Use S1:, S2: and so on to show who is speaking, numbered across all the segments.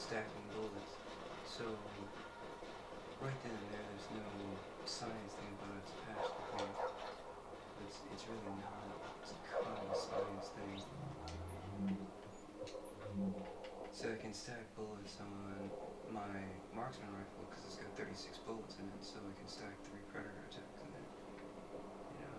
S1: stacking bullets. So right then and there, there's no science thing about its patch point. It's really not. It's kind of a science thing. So I can stack bullets on my marksman rifle because it's got 36 bullets in it, so I can stack 3 predator attacks in it.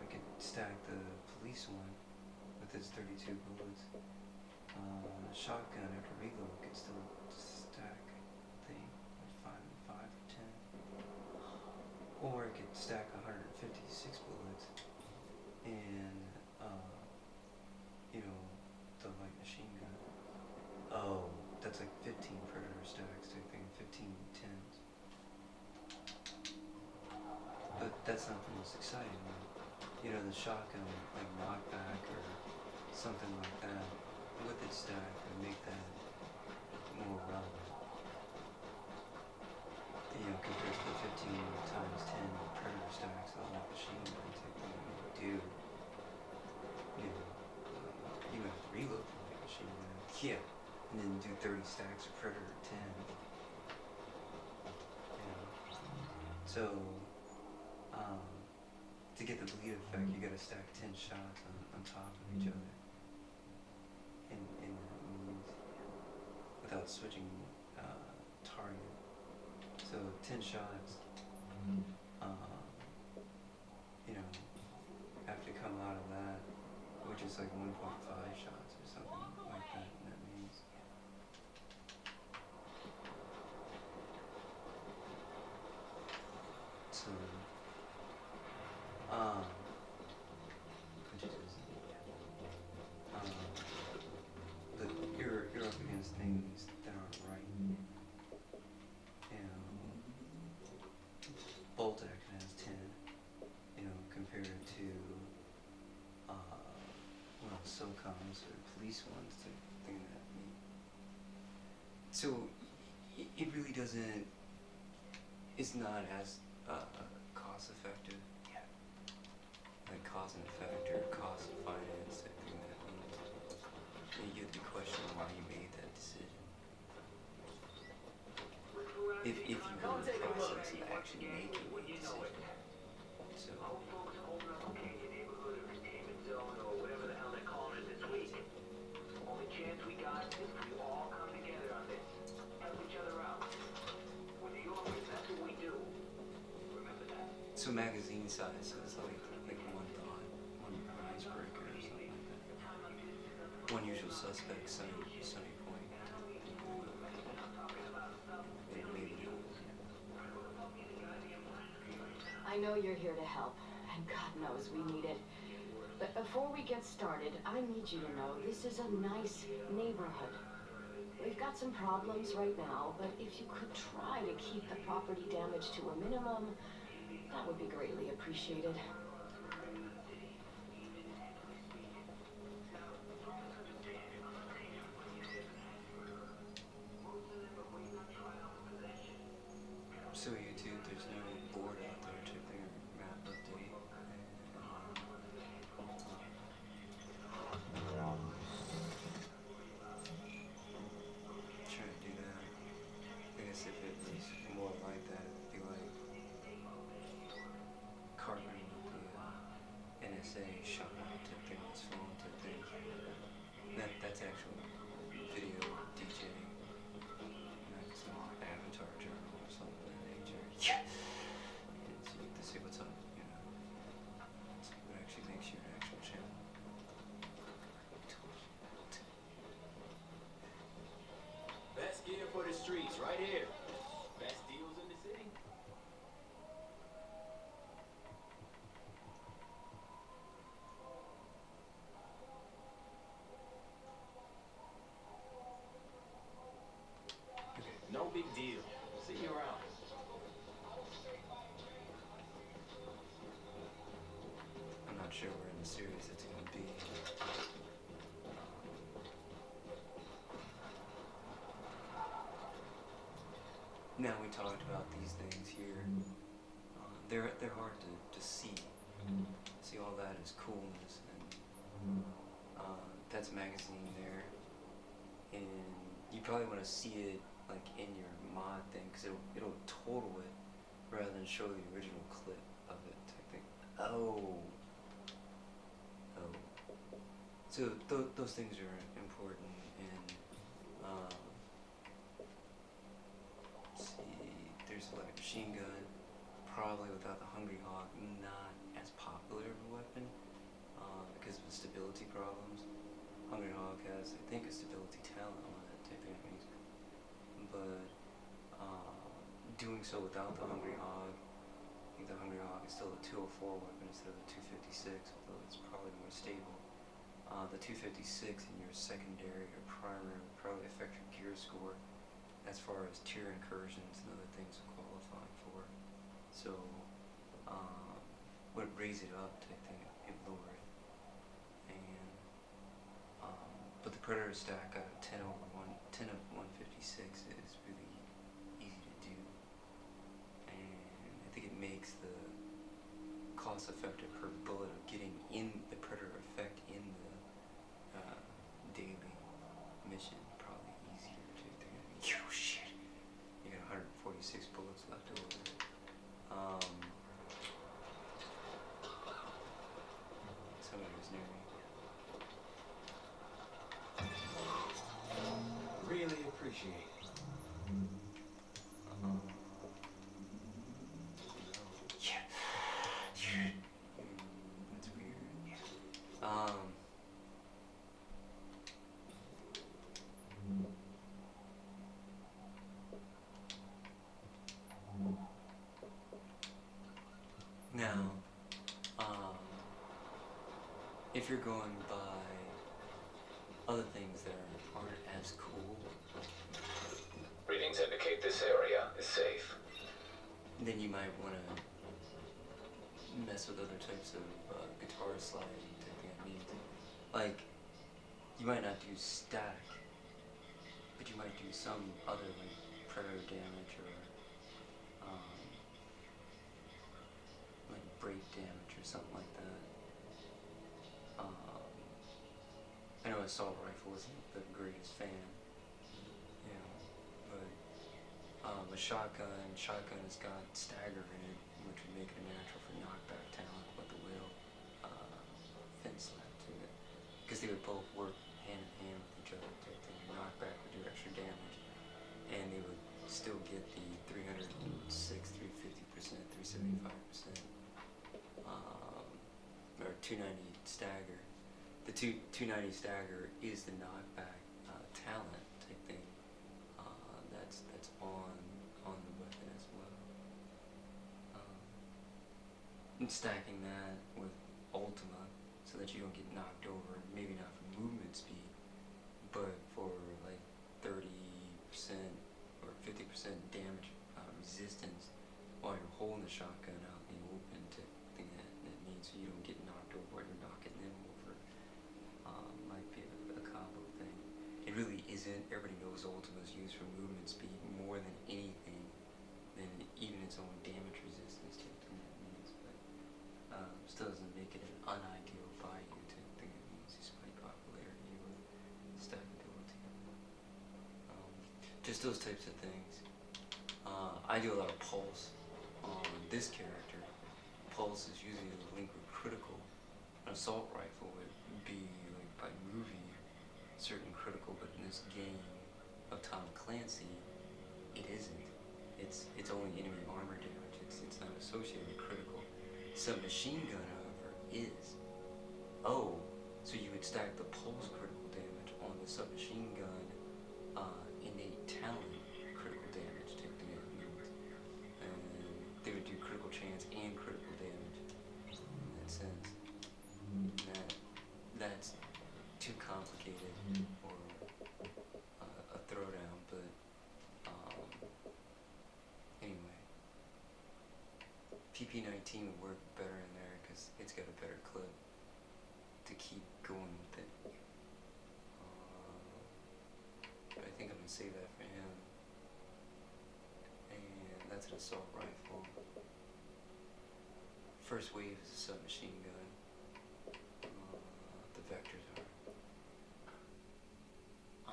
S1: I can stack the police one with its 32 bullets. Shotgun after reload can still stack, I think, 5 and 5 or 10. Or it could stack 156 bullets and, the light machine gun. Oh, that's like 15 predator stacks type thing, 15 tens. But that's not the most exciting one. The shotgun, like knockback or something like that, with its stack would make that more relevant. Compared to the 15 times 10 predator stacks of the light machine gun type thing you do. You have to reload the light machine gun. Yeah. And then do 30 stacks of predator 10. So, to get the bleed effect, you gotta stack 10 shots on top of each other. And that means without switching target. So 10 shots, have to come out of that, which is like 1.5 shots or something like that. And that means so, which is, but you're up against things that aren't right. Bolt action has 10, compared to, SOCOMs or police ones, thing that mean. So, it really doesn't, it's not as, cost effective. Yeah. Like cause and effect or cost of finance, I think that means. And you get the question why you made that decision. If you were in the process of actually making a decision. So,
S2: only chance we got is if we all come together on this. Help each other out. We're New Yorkers, that's what we do. Remember that.
S1: so magazine size is like one thought, one icebreaker or something like that. One usual suspect, Sunny Point. Maybe
S3: I know you're here to help, and God knows we need it. But before we get started, I need you to know this is a nice neighborhood. We've got some problems right now, but if you could try to keep the property damage to a minimum, that would be greatly appreciated.
S1: So YouTube, there's no board out there to their map update. Try to do that. I guess if it was more like that, it'd be like partnering with the NSA shot type thing, this phone type thing. That's actual video DJing. Not some avatar journal or something of that nature. Yeah. And so you get to see what's up, That's what actually makes you an actual channel.
S4: Best gear for the streets, right here. Best deals in the city.
S1: Okay.
S4: No big deal. See you around.
S1: I'm not sure where in the series it's going to be. Now we talked about these things here. They're hard to see. See, all that is coolness, and that's magazine there. And you probably want to see it like in your mod thing, because it'll total it rather than show the original clip of it type thing. Oh. So those things are important, and let's see, there's like a machine gun, probably without the Hungry Hawk, not as popular of a weapon because of the stability problems. Hungry Hawk has, I think, a stability talent on it type thing, but doing so without the Hungry Hawk, I think the Hungry Hawk is still a 204 weapon instead of the 256, although it's probably more stable. The 256 in your secondary or primary would probably affect your gear score as far as tier incursions and other things to qualify for. So, would raise it up to, I think, it lower it. And, but the Predator stack out of 10 of 156 is really easy to do. And I think it makes the cost effective per bullet of getting in the Predator effect in the daily mission probably easier to do. Oh shit! You got 146 bullets left over. Somebody was near me.
S4: Really appreciate it.
S1: Yeah. That's weird. Now, if you're going by other things that aren't as cool,
S5: Readings indicate this area is safe.
S1: then you might want to mess with other types of guitar sliding techniques. Like, you might not do static, but you might do some other like predator damage or like break damage or something like that. I know assault rifle isn't the greatest fan, you know, but a shotgun has got stagger in it, which would make it a natural for knockback talent with the whale fin slap to it, because they would both work hand in hand with each other. Your knockback would do extra damage, and they would still get the 306, 350%, 375%, or 290 stagger. The 290 stagger is the knockback talent type thing that's on the weapon as well. And stacking that with Ultima so that you don't get knocked over, maybe not for movement speed, but for like 30% or 50% damage resistance while you're holding the shotgun out in the open to thing that means so you don't get knocked over while you're knocking them over. Might be a combo thing. It really isn't. Everybody knows Ultima is used for movement speed more than anything, than even its own damage resistance type thing that means, but still doesn't make it an unideal buy you type thing that means despite popularity or stackability. Just those types of things. I do a lot of pulse on this character. Pulse is usually linked with critical. An assault rifle would be like by moving certain critical, but in this game of Tom Clancy, it isn't. It's only enemy armor damage. It's not associated with critical. Submachine gun, however, is. Oh, so you would stack the pulse critical damage on the submachine gun innate talent critical damage type thing it means. And they would do critical chance and critical damage in that sense. That's too complicated for a throwdown, but anyway, PP19 would work better in there because it's got a better clip to keep going with it. But I think I'm gonna save that for him. And that's an assault rifle. First wave is a submachine gun. The vectors are. I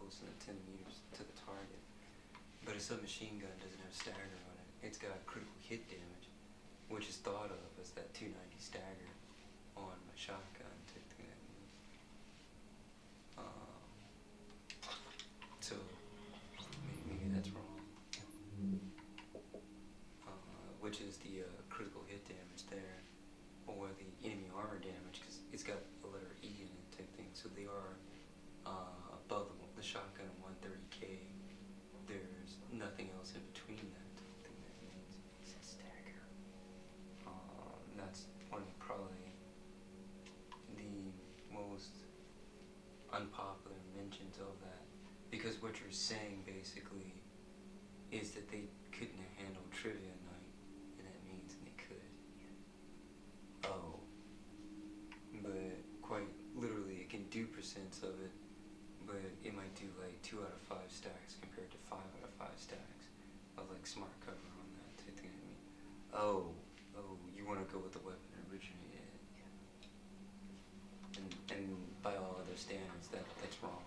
S1: close than 10 meters to the target. But a submachine gun doesn't have stagger on it. It's got critical hit damage, which is thought of as that 290 stagger on my shotgun type thing. So maybe that's wrong. Which is the critical hit damage there, or the enemy armor damage, because it's got a letter E in it type thing. So they are above the shotgun 130K. There's nothing else in between that type thing. That means it's a stagger. That's one of probably the most unpopular mentions of that, because what you're saying basically is that they couldn't have handled trivia night, and that means they could. Oh, but quite literally it can do percents of it, but it might do like 2 out of 5 stacks compared to 5 out of 5 stacks of like smart cover on that type thing. I mean, oh, you want to go with the weapon that originated? And by all other standards, that's wrong.